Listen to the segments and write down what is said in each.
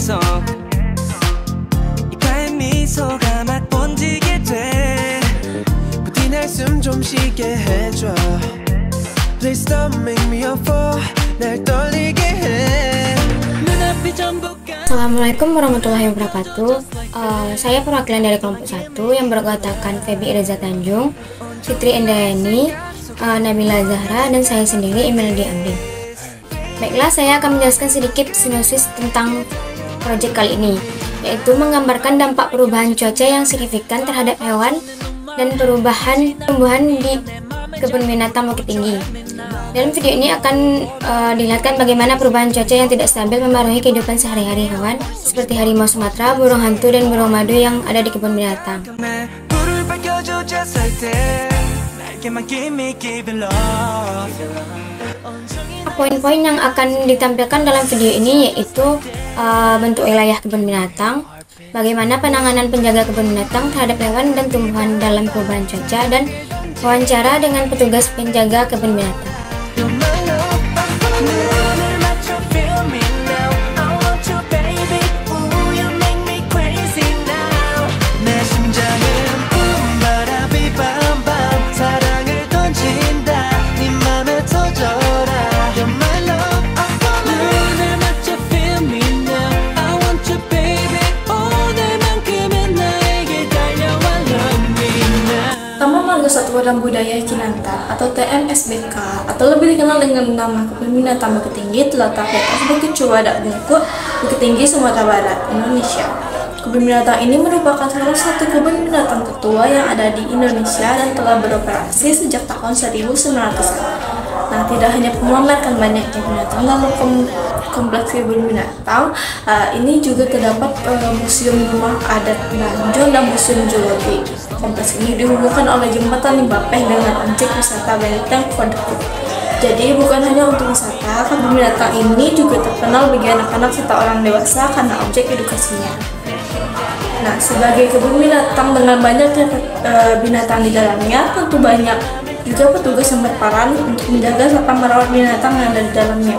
계속 입가에 미소가 막 번지게 돼 부디 날 숨 좀 쉬게 해줘 Please don't make me a fool 날 떨리게 해 눈앞이 전부 Assalamualaikum warahmatullahi wabarakatuh. Saya perwakilan dari kelompok 1 yang beranggotakan Feby Reza Tanjung, Fitri Endayani, Nabila Zahra, dan saya sendiri Imeldi Amrin. Baiklah, saya akan menjelaskan sedikit sinopsis tentang proyek kali ini, yaitu menggambarkan dampak perubahan cuaca yang signifikan terhadap hewan dan perubahan tumbuhan di kebun binatang Bukit Tinggi. Dalam video ini akan dilihatkan bagaimana perubahan cuaca yang tidak stabil mempengaruhi kehidupan sehari-hari hewan seperti harimau Sumatera, burung hantu, dan burung madu yang ada di kebun binatang. Poin-poin yang akan ditampilkan dalam video ini yaitu bentuk wilayah kebun binatang, bagaimana penanganan penjaga kebun binatang terhadap hewan dan tumbuhan dalam perubahan cuaca, dan wawancara dengan petugas penjaga kebun binatang. Satwa dan Budaya Kinanta atau TMSBK atau lebih dikenal dengan nama Kebun Binatang Bukit Tinggi terletak di atas Bukit Cuadak Bungkuk, Bukit Tinggi, Sumatera Barat, Indonesia. Kebun binatang ini merupakan salah satu kebun binatang tertua yang ada di Indonesia dan telah beroperasi sejak tahun 1900-an. Nah, tidak hanya memamerkan banyaknya binatang dalam kompleks kebun binatang, ini juga terdapat museum rumah adat Banjon dan museum zoologi. Kompleks ini dihubungkan oleh jembatan Limbapeh dengan objek wisata Benteng Fordhook. Jadi bukan hanya untuk wisata, kebun binatang ini juga terkenal bagi anak-anak serta orang dewasa karena objek edukasinya. Nah, sebagai kebun binatang dengan banyaknya binatang di dalamnya, tentu banyak juga petugas yang berperan untuk menjaga serta merawat binatang yang ada di dalamnya.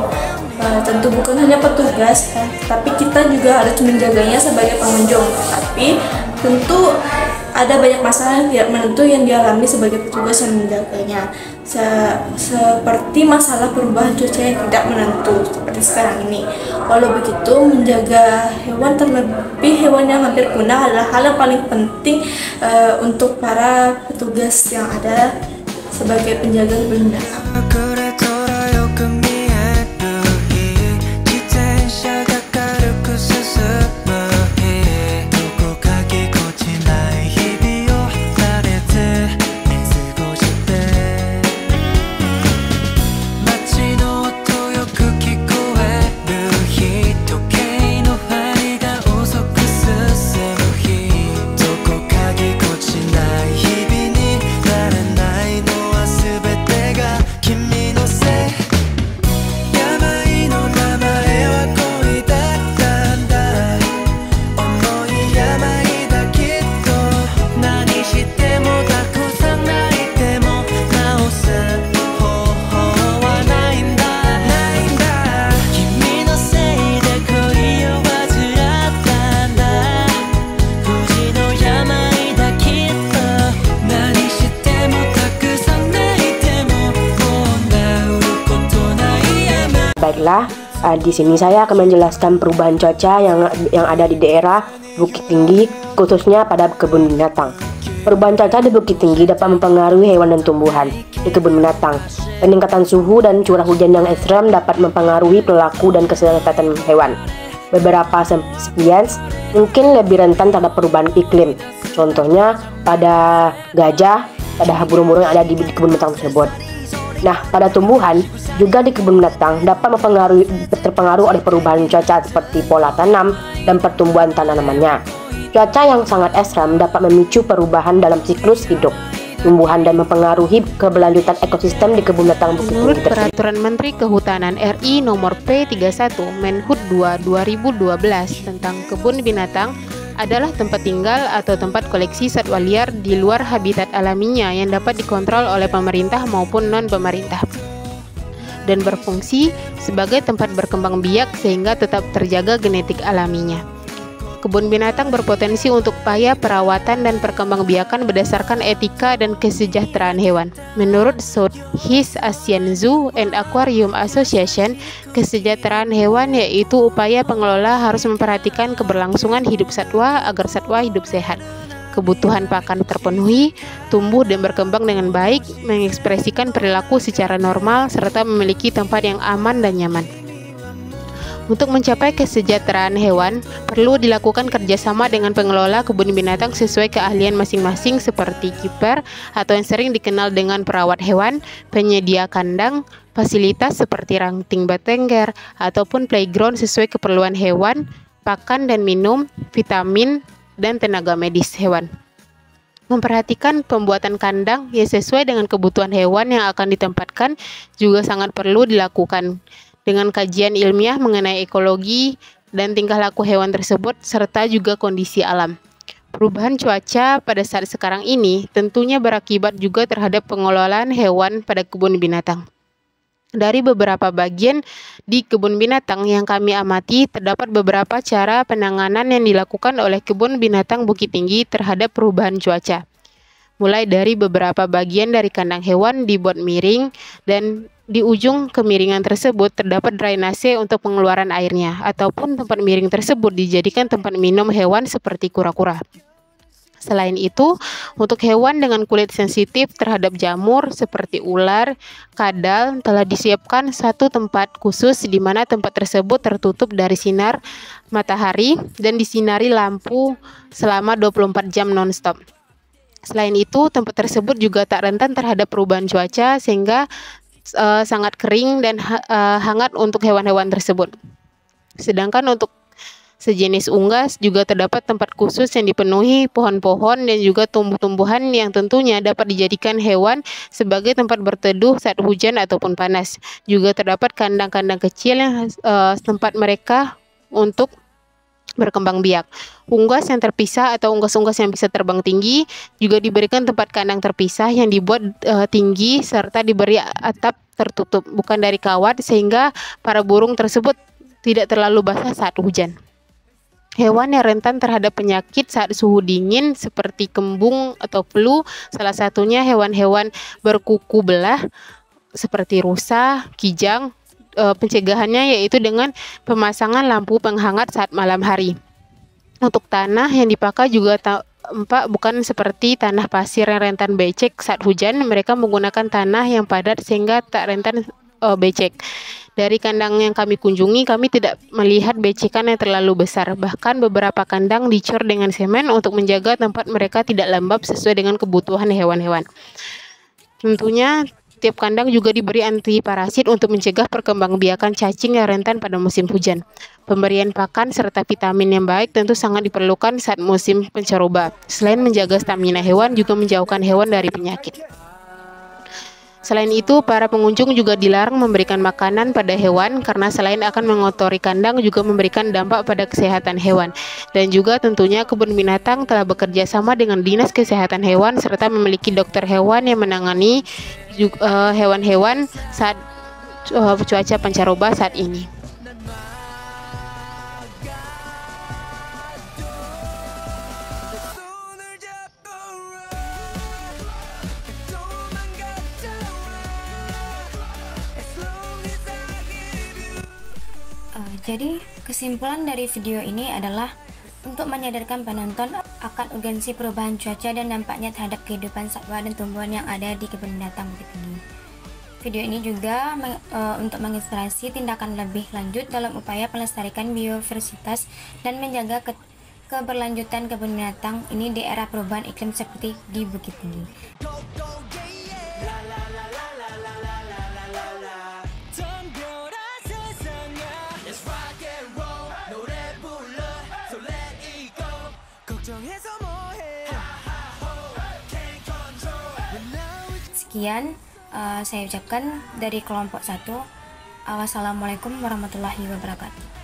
Tentu bukan hanya petugas, tapi kita juga harus menjaganya sebagai pengunjung. Tapi tentu ada banyak masalah yang tidak menentu yang dialami sebagai petugas yang menjaganya, seperti masalah perubahan cuaca yang tidak menentu seperti sekarang ini. Walau begitu, menjaga hewan, terlebih hewan yang hampir punah, adalah hal yang paling penting untuk para petugas yang ada sebagai penjaga kebun binatang. Baiklah, di sini saya akan menjelaskan perubahan cuaca yang ada di daerah Bukit Tinggi, khususnya pada kebun binatang. Perubahan cuaca di Bukit Tinggi dapat mempengaruhi hewan dan tumbuhan di kebun binatang. Peningkatan suhu dan curah hujan yang ekstrem dapat mempengaruhi perilaku dan kesehatan hewan. Beberapa spesies mungkin lebih rentan terhadap perubahan iklim. Contohnya pada gajah, pada burung-burung yang ada di kebun binatang tersebut. Nah, pada tumbuhan juga di kebun binatang dapat terpengaruh oleh perubahan cuaca seperti pola tanam dan pertumbuhan tanamannya. Cuaca yang sangat ekstrem dapat memicu perubahan dalam siklus hidup tumbuhan dan mempengaruhi keberlanjutan ekosistem di kebun binatang Bukit Tinggi. Menurut Peraturan Menteri Kehutanan RI Nomor P31 Menhub 2 2012 tentang kebun binatang adalah tempat tinggal atau tempat koleksi satwa liar di luar habitat alaminya yang dapat dikontrol oleh pemerintah maupun non-pemerintah. dan berfungsi sebagai tempat berkembang biak sehingga tetap terjaga genetik alaminya. Kebun binatang berpotensi untuk upaya perawatan dan perkembangbiakan berdasarkan etika dan kesejahteraan hewan. Menurut Southeast Asian Zoo and Aquarium Association, kesejahteraan hewan yaitu upaya pengelola harus memperhatikan keberlangsungan hidup satwa agar satwa hidup sehat, kebutuhan pakan terpenuhi, tumbuh dan berkembang dengan baik, mengekspresikan perilaku secara normal, serta memiliki tempat yang aman dan nyaman. Untuk mencapai kesejahteraan hewan, perlu dilakukan kerjasama dengan pengelola kebun binatang sesuai keahlian masing-masing seperti kiper atau yang sering dikenal dengan perawat hewan, penyedia kandang, fasilitas seperti ranting batengger, ataupun playground sesuai keperluan hewan, pakan dan minum, vitamin, dan tenaga medis hewan. Memperhatikan pembuatan kandang yang sesuai dengan kebutuhan hewan yang akan ditempatkan juga sangat perlu dilakukan dengan kajian ilmiah mengenai ekologi dan tingkah laku hewan tersebut serta juga kondisi alam. Perubahan cuaca pada saat sekarang ini tentunya berakibat juga terhadap pengelolaan hewan pada kebun binatang. Dari beberapa bagian di kebun binatang yang kami amati, terdapat beberapa cara penanganan yang dilakukan oleh kebun binatang Bukit Tinggi terhadap perubahan cuaca. Mulai dari beberapa bagian dari kandang hewan dibuat miring dan di ujung kemiringan tersebut terdapat drainase untuk pengeluaran airnya, ataupun tempat miring tersebut dijadikan tempat minum hewan seperti kura-kura. Selain itu, untuk hewan dengan kulit sensitif terhadap jamur seperti ular, kadal, telah disiapkan satu tempat khusus di mana tempat tersebut tertutup dari sinar matahari dan disinari lampu selama 24 jam non-stop. Selain itu, tempat tersebut juga tak rentan terhadap perubahan cuaca sehingga sangat kering dan hangat untuk hewan-hewan tersebut. Sedangkan untuk sejenis unggas juga terdapat tempat khusus yang dipenuhi pohon-pohon dan juga tumbuh-tumbuhan yang tentunya dapat dijadikan hewan sebagai tempat berteduh saat hujan ataupun panas. Juga terdapat kandang-kandang kecil yang tempat mereka untuk berkembang biak. Unggas yang terpisah atau unggas-unggas yang bisa terbang tinggi juga diberikan tempat kandang terpisah yang dibuat tinggi serta diberi atap tertutup, bukan dari kawat, sehingga para burung tersebut tidak terlalu basah saat hujan. Hewan yang rentan terhadap penyakit saat suhu dingin seperti kembung atau flu, salah satunya hewan-hewan berkuku belah seperti rusa, kijang. Pencegahannya yaitu dengan pemasangan lampu penghangat saat malam hari. Untuk tanah yang dipakai juga tampak bukan seperti tanah pasir yang rentan becek saat hujan. Mereka menggunakan tanah yang padat sehingga tak rentan becek. Dari kandang yang kami kunjungi, kami tidak melihat becekan yang terlalu besar. Bahkan beberapa kandang dicor dengan semen untuk menjaga tempat mereka tidak lembab sesuai dengan kebutuhan hewan-hewan. Tentunya tiap kandang juga diberi anti parasit untuk mencegah perkembangbiakan cacing yang rentan pada musim hujan. Pemberian pakan serta vitamin yang baik tentu sangat diperlukan saat musim pancaroba. Selain menjaga stamina hewan, juga menjauhkan hewan dari penyakit. Selain itu, para pengunjung juga dilarang memberikan makanan pada hewan karena selain akan mengotori kandang juga memberikan dampak pada kesehatan hewan. Dan juga tentunya kebun binatang telah bekerja sama dengan Dinas Kesehatan Hewan serta memiliki dokter hewan yang menangani hewan-hewan saat cuaca pancaroba saat ini. Jadi kesimpulan dari video ini adalah untuk menyadarkan penonton akan urgensi perubahan cuaca dan dampaknya terhadap kehidupan satwa dan tumbuhan yang ada di kebun binatang Bukit Tinggi. Video ini juga untuk menginspirasi tindakan lebih lanjut dalam upaya pelestarian biodiversitas dan menjaga keberlanjutan kebun binatang ini di era perubahan iklim seperti di Bukit Tinggi. Sekian saya ucapkan dari kelompok 1. Wassalamualaikum warahmatullahi wabarakatuh.